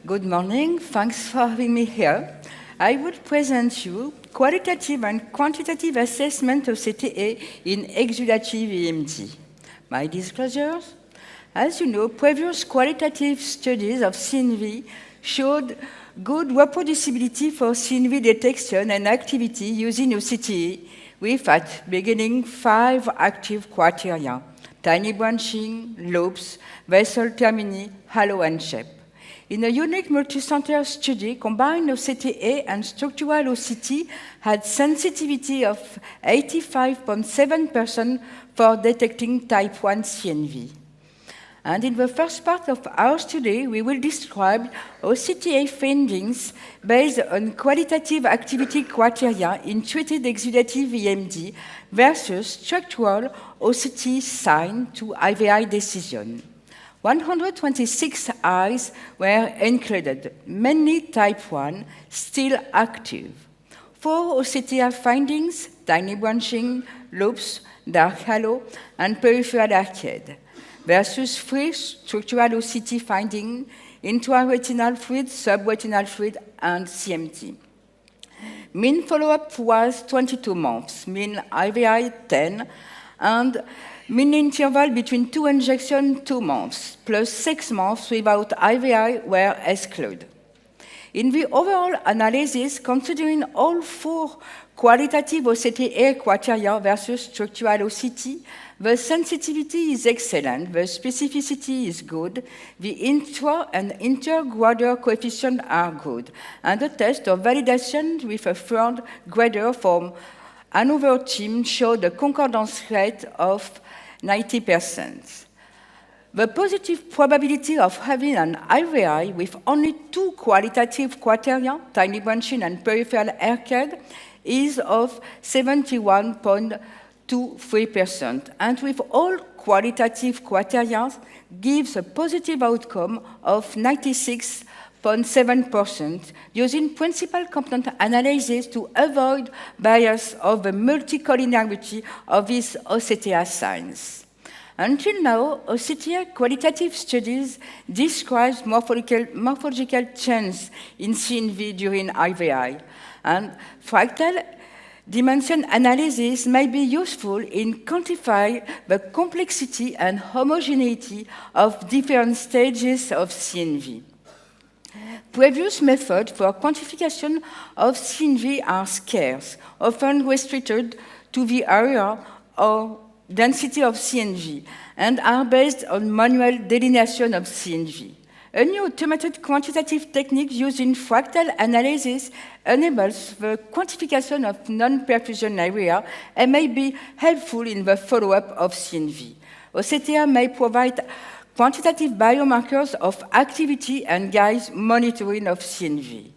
Good morning. Thanks for having me here. I will present you qualitative and quantitative assessment of CTA in exudative EMD. My disclosures? As you know, previous qualitative studies of CNV showed good reproducibility for CNV detection and activity using OCTA with, at beginning, 5 active criteria: tiny branching, lobes, vessel termini, halo, and shape. In a unique multicenter study, combined OCTA and structural OCT had sensitivity of 85.7% for detecting type 1 CNV. And in the first part of our study, we will describe OCTA findings based on qualitative activity criteria in treated exudative EMD versus structural OCT sign to IVI decision. 126 eyes were included, mainly type 1, still active. 4 OCTA findings: tiny branching, lobes, dark halo, and peripheral arcade, versus 3 structural OCT findings: intraretinal fluid, subretinal fluid, and CMT. Mean follow-up was 22 months, mean IVI 10, and mean interval between 2 injections 2 months, plus 6 months without IVI were excluded. In the overall analysis, considering all 4 qualitative OCTA criteria versus structural OCT, the sensitivity is excellent, the specificity is good, the intra- and intergrader coefficients are good, and the test of validation with a third grader from another team showed a concordance rate of 90%. The positive probability of having an IVI with only 2 qualitative criteria, tiny branching and peripheral arcade, is of 71.23%, and with all qualitative criteria gives a positive outcome of 96.7% using principal component analysis to avoid bias of the multicollinearity of these OCTA signs. Until now, OCTA qualitative studies describe morphological change in CNV during IVI, and fractal dimension analysis may be useful in quantifying the complexity and homogeneity of different stages of CNV. Previous methods for quantification of CNV are scarce, often restricted to the area or density of CNV, and are based on manual delineation of CNV. A new automated quantitative technique using fractal analysis enables the quantification of non-perfusion area and may be helpful in the follow-up of CNV. OCTA may provide quantitative biomarkers of activity and guide monitoring of CNV.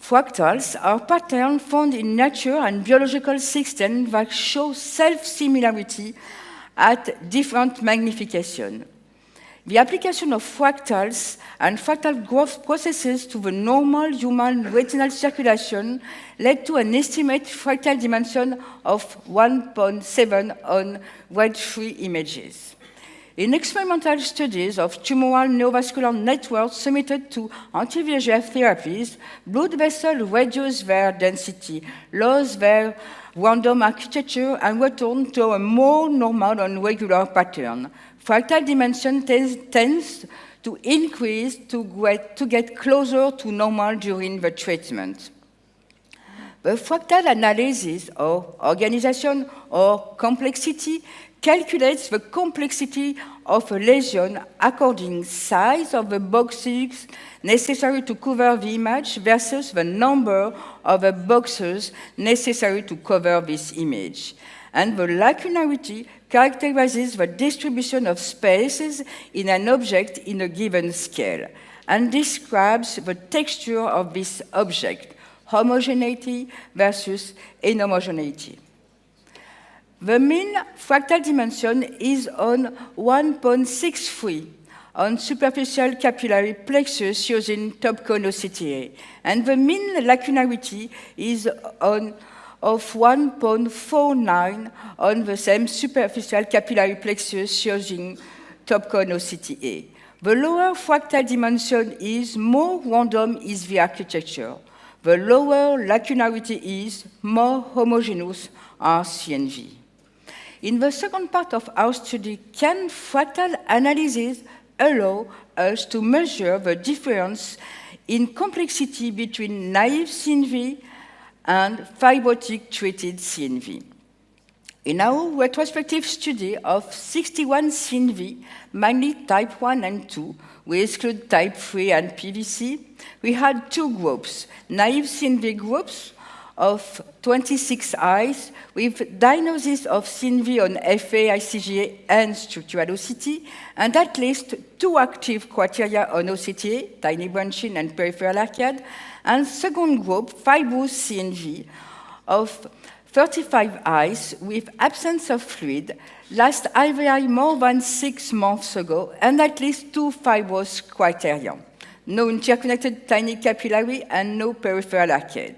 Fractals are patterns found in nature and biological systems that show self-similarity at different magnification. The application of fractals and fractal growth processes to the normal human retinal circulation led to an estimated fractal dimension of 1.7 on grade 3 images. In experimental studies of tumoral neovascular networks submitted to anti-VEGF therapies, blood vessels reduce their density, lose their random architecture, and return to a more normal and regular pattern. Fractal dimension tends to increase to get closer to normal during the treatment. The fractal analysis or organization or complexity calculates the complexity of a lesion according size of the boxes necessary to cover the image versus the number of the boxes necessary to cover this image. And the lacunarity characterizes the distribution of spaces in an object in a given scale and describes the texture of this object, homogeneity versus inhomogeneity. The mean fractal dimension is on 1.63 on superficial capillary plexus using top cone OCTA, and the mean lacunarity is of 1.49 on the same superficial capillary plexus using top cone OCTA. The lower fractal dimension is, more random is the architecture. The lower lacunarity is, more homogeneous are CNV. In the second part of our study, can fractal analysis allow us to measure the difference in complexity between naive CNV and fibrotic treated CNV? In our retrospective study of 61 CNV, mainly type 1 and 2, we exclude type 3 and PVC, we had two groups, naive CNV groups of 26 eyes with diagnosis of CNV on FA, ICGA, and structural OCT, and at least two active criteria on OCTA, tiny branching and peripheral arcade, and second group, fibrous CNV of 35 eyes with absence of fluid, last IVI more than 6 months ago, and at least two fibrous criteria, no interconnected tiny capillary and no peripheral arcade.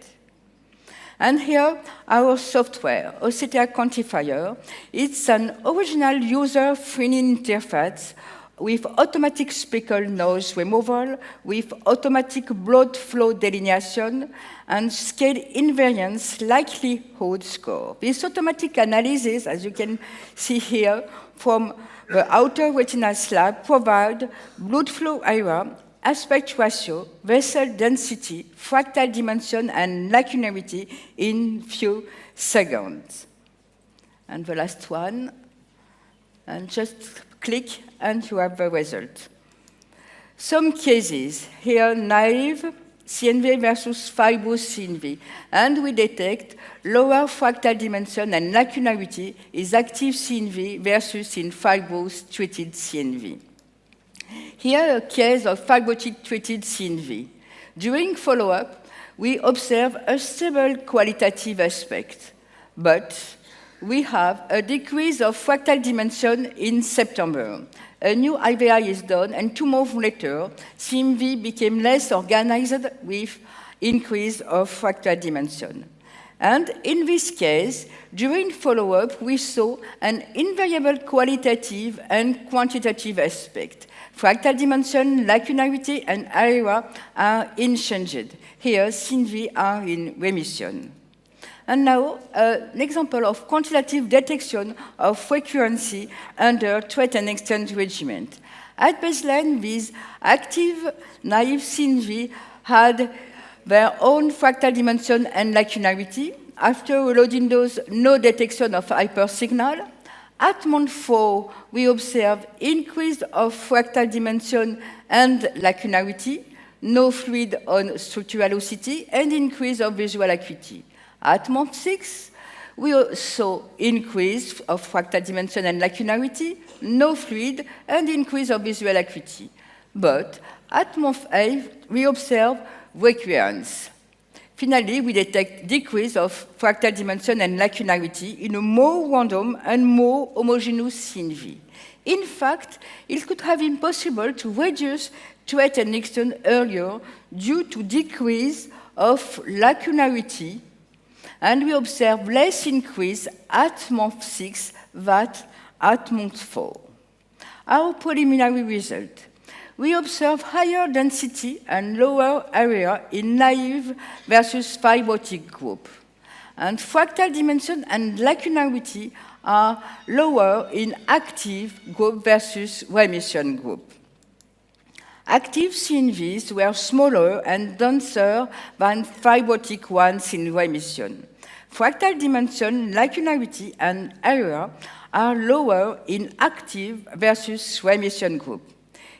And here, our software, OCTA Quantifier, it's an original user-friendly interface with automatic speckle noise removal, with automatic blood flow delineation, and scale invariance likelihood score. This automatic analysis, as you can see here, from the outer retinal slab provide blood flow area, aspect ratio, vessel density, fractal dimension, and lacunarity in few seconds. And the last one, and just click and you have the result. Some cases, here naive CNV versus fibrous CNV, and we detect lower fractal dimension and lacunarity is active CNV versus in fibrous treated CNV. Here, a case of fibrotic treated CNV. During follow-up, we observe a stable qualitative aspect, but we have a decrease of fractal dimension in September. A new IVI is done, and 2 months later, CNV became less organized with increase of fractal dimension. And in this case, during follow-up, we saw an invariable qualitative and quantitative aspect. Fractal dimension, lacunarity, and area are unchanged. Here, CNV are in remission. And now, an example of quantitative detection of frequency under treat and extend regimen. At baseline, these active naive CNV had their own fractal dimension and lacunarity. After a loading dose, no detection of hypersignal. At month 4, we observe increase of fractal dimension and lacunarity, no fluid on structural OCT, and increase of visual acuity. At month 6, we saw increase of fractal dimension and lacunarity, no fluid, and increase of visual acuity. But at month 8, we observe recurrence. Finally, we detect decrease of fractal dimension and lacunarity in a more random and more homogeneous CNV. In fact, it could have been possible to reduce treat and extend earlier due to decrease of lacunarity, and we observe less increase at month 6 than at month 4. Our preliminary result. We observe higher density and lower area in naive versus fibrotic group. And fractal dimension and lacunarity are lower in active group versus remission group. Active CNVs were smaller and denser than fibrotic ones in remission. Fractal dimension, lacunarity, and area are lower in active versus remission group.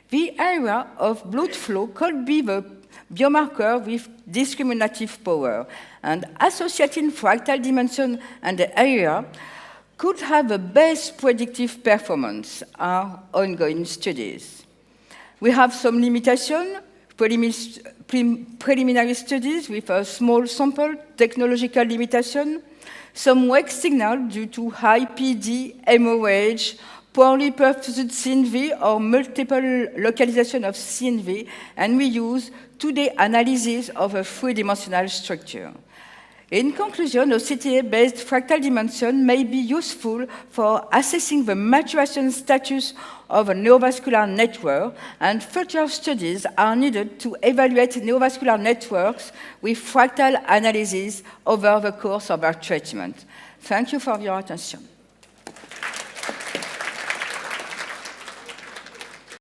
The area of blood flow could be the biomarker with discriminative power, and associating fractal dimension and the area could have the best predictive performance, are ongoing studies. We have some limitation, preliminary studies with a small sample, technological limitation, some weak signal due to high PD, hemorrhage, poorly perfused CNV or multiple localization of CNV, and we use 2D analysis of a three-dimensional structure. In conclusion, OCTA-based fractal dimension may be useful for assessing the maturation status of a neurovascular network, and future studies are needed to evaluate neurovascular networks with fractal analysis over the course of our treatment. Thank you for your attention.